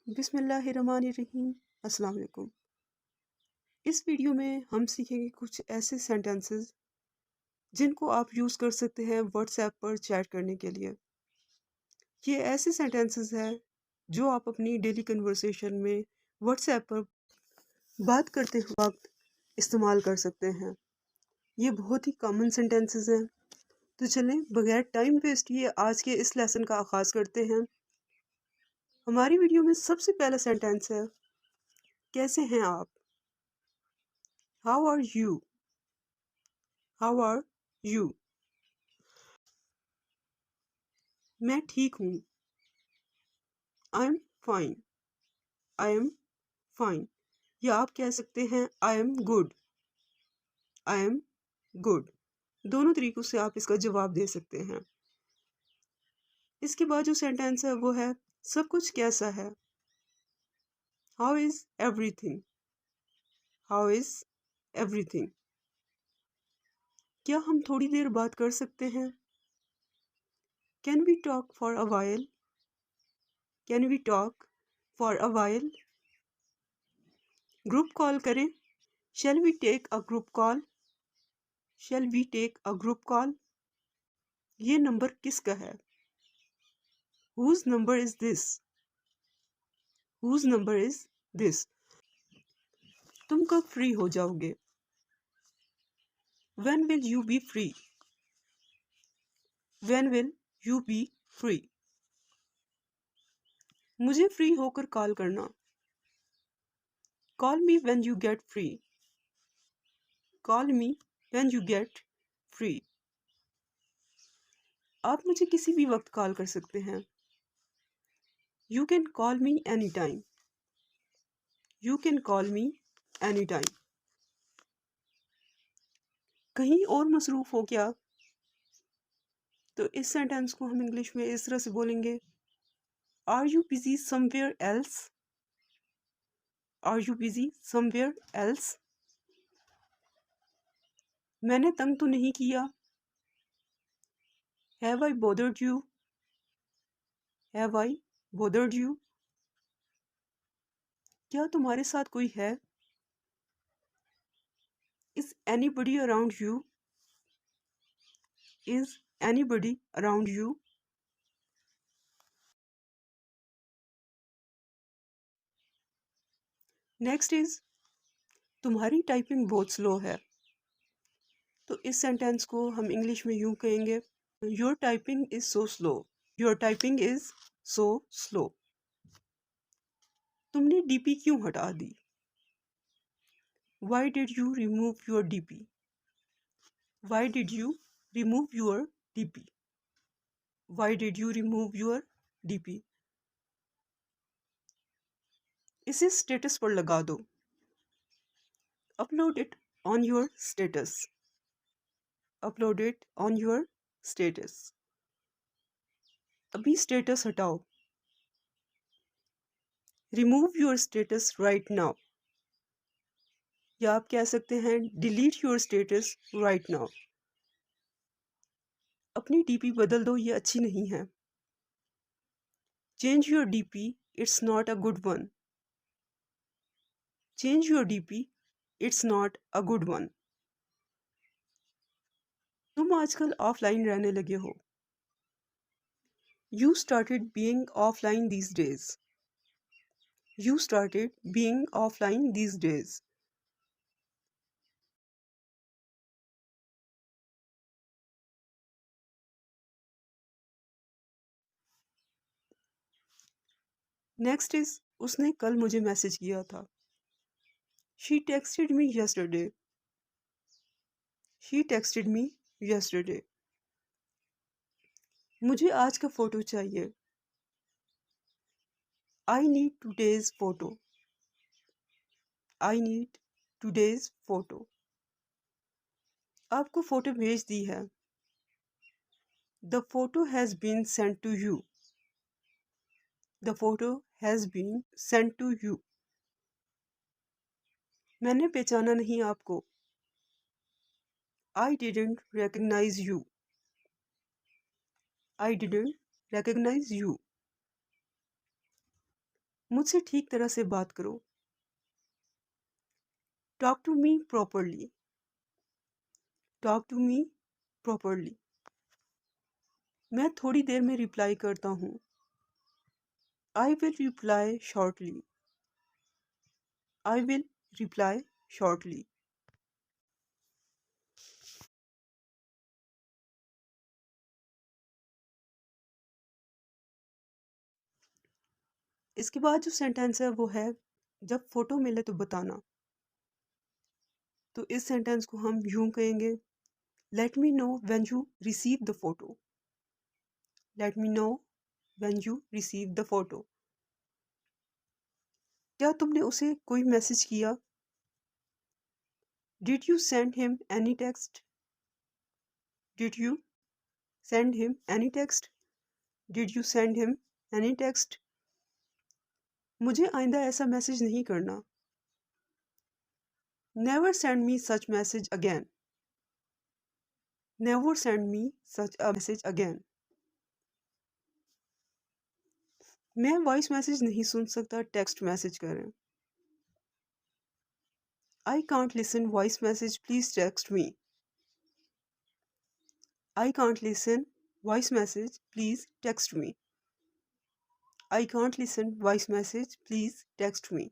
बिस्मिल्लाहिर्रहमानिर्रहीम। अस्सलाम वालेकुम। इस वीडियो में हम सीखेंगे कुछ ऐसे सेंटेंसेस जिनको आप यूज़ कर सकते हैं व्हाट्सएप पर चैट करने के लिए। ये ऐसे सेंटेंसेस हैं जो आप अपनी डेली कन्वर्सेशन में व्हाट्सएप पर बात करते वक्त इस्तेमाल कर सकते हैं। ये बहुत ही कॉमन सेंटेंसेस हैं। तो चलें बगैर टाइम वेस्ट किए आज के इस लेसन का आगाज़ करते हैं। हमारी वीडियो में सबसे पहला सेंटेंस है, कैसे हैं आप? How are you? How are you? मैं ठीक हूँ। I am fine. I am fine. या आप कह सकते हैं I am good. I am good. दोनों तरीकों से आप इसका जवाब दे सकते हैं। इसके बाद जो सेंटेंस है वो है, सब कुछ कैसा है? How is everything? How is everything? क्या हम थोड़ी देर बात कर सकते हैं? Can we talk for a while? Can we talk for a while? Group call करें? Shall we take a group call? Shall we take a group call? ये नंबर किसका है? Whose number is this? Whose number is this? तुम कब free हो जाओगे? When will you be free? When will you be free? मुझे free होकर call करना। Call me when you get free. Call me when you get free. आप मुझे किसी भी वक्त कॉल कर सकते हैं। You can call me anytime. You can call me anytime. कहीं और मसरूफ हो क्या? तो इस सेंटेंस को हम इंग्लिश में इस तरह से बोलेंगे, Are you busy somewhere else? Are you busy somewhere else? मैंने तंग तो नहीं किया। Have I bothered you? Have I bothered you? क्या तुम्हारे साथ कोई है? Is anybody around you? Is anybody around you? Next is, तुम्हारी टाइपिंग बहुत स्लो है। तो इस सेंटेंस को हम इंग्लिश में यूं कहेंगे, Your typing is so slow. Your typing is so slow. तुमने डीपी क्यों हटा दी? Why did you remove your DP? Why did you remove your DP? Why did you remove your DP? इसे status पर लगा दो। Upload it on your status. Upload it on your status. अभी status हटाओ। Remove your status right now. या आप कह सकते हैं delete your status right now. अपनी डीपी बदल दो, ये अच्छी नहीं है। Change your DP, it's not a good one. Change your DP, it's not a good one. तुम आजकल ऑफलाइन रहने लगे हो। You started being offline these days. You started being offline these days. Next is, उसने कल मुझे message किया था। She texted me yesterday. She texted me yesterday. मुझे आज का फोटो चाहिए। I need today's photo. I need today's photo. आपको फोटो भेज दी है। The photo has been sent to you. The photo has been sent to you. मैंने पहचाना नहीं आपको। I didn't recognize you. I didn't recognize you. मुझसे ठीक तरह से बात करो। Talk to me properly. Talk to me properly. मैं थोड़ी देर में रिप्लाई करता हूँ। I will reply shortly. I will reply shortly. इसके बाद जो सेंटेंस है वो है जब फोटो मिले तो बताना। तो इस सेंटेंस को हम यूं कहेंगे, let me know when you receive the photo. Let me know when you receive the photo. क्या तुमने उसे कोई मैसेज किया? Did you send him any text? Did you send him any text? Did you send him any text? मुझे आइंदा ऐसा message नहीं करना। Never send me such message again. Never send me such a message again. मैं voice message नहीं सुन सकता, text message करें। I can't listen voice message, please text me. I can't listen voice message, please text me. I can't listen voice message, please text me.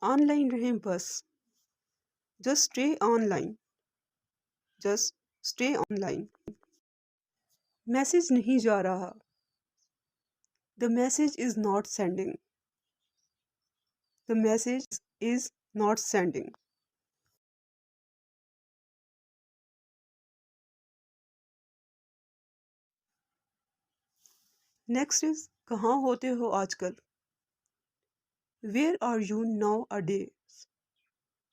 Online रहें बस। Just stay online. Just stay online. Message नहीं जा रहा। The message is not sending. The message is not sending. Next is कहाँ होते हो आजकल? Where are you nowadays?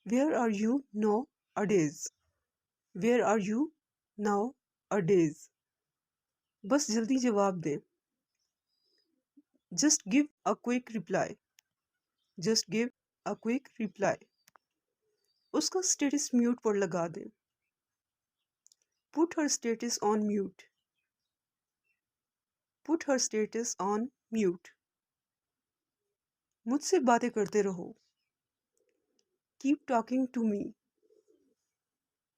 Where are you nowadays? Where are you nowadays? बस जल्दी जवाब दें। Just give a quick reply. Just give a quick reply. उसका status mute पर लगा दें। Put her status on mute. Put her status on mute. मुझसे बातें करते रहो। Keep talking to me.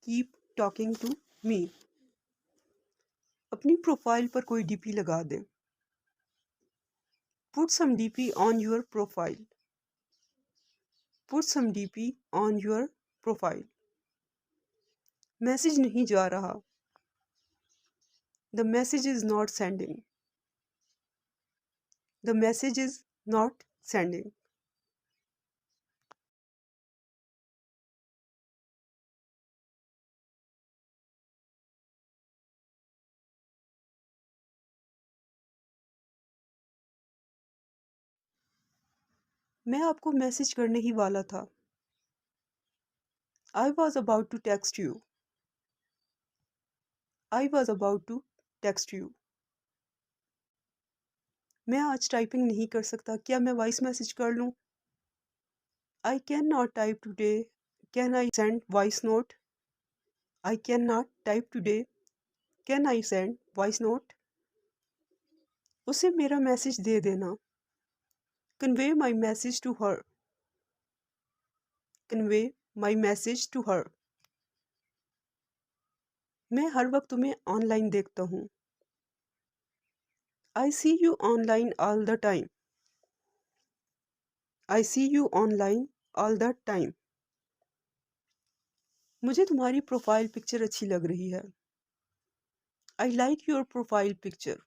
Keep talking to me. अपनी प्रोफाइल पर कोई डीपी लगा दें। Put some DP on your profile. Put some DP on your profile. Message नहीं जा रहा। The message is not sending. The message is not sending. मैं आपको मैसेज करने ही वाला था। I was about to text you. I was about to text you. मैं आज टाइपिंग नहीं कर सकता, क्या मैं वॉइस मैसेज कर लूँ? I can not type today, can I send voice note? I can not type today, can I send voice note? उसे मेरा मैसेज दे देना। Convey my message to her. Convey my message to her. मैं हर वक्त तुम्हें online देखता हूँ। I see you online all the time. I see you online all the time. मुझे तुम्हारी प्रोफाइल पिक्चर अच्छी लग रही है। I like your profile picture.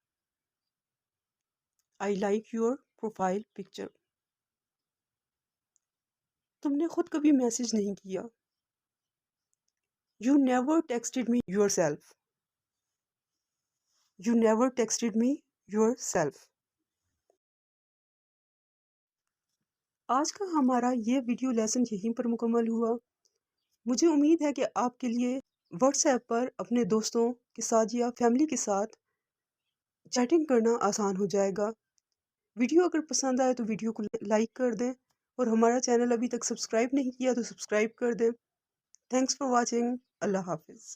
I like your profile picture. तुमने खुद कभी मैसेज नहीं किया। You never texted me your self. You never texted me your self. आज का हमारा ये वीडियो लेसन यहीं पर मुकम्मल हुआ। मुझे उम्मीद है कि आपके लिए व्हाट्सएप पर अपने दोस्तों के साथ या फैमिली के साथ चैटिंग करना आसान हो जाएगा। वीडियो अगर पसंद आए तो वीडियो को लाइक कर दें और हमारा चैनल अभी तक सब्सक्राइब नहीं किया तो सब्सक्राइब कर दें। Thanks for watching. अल्लाह हाफिज़।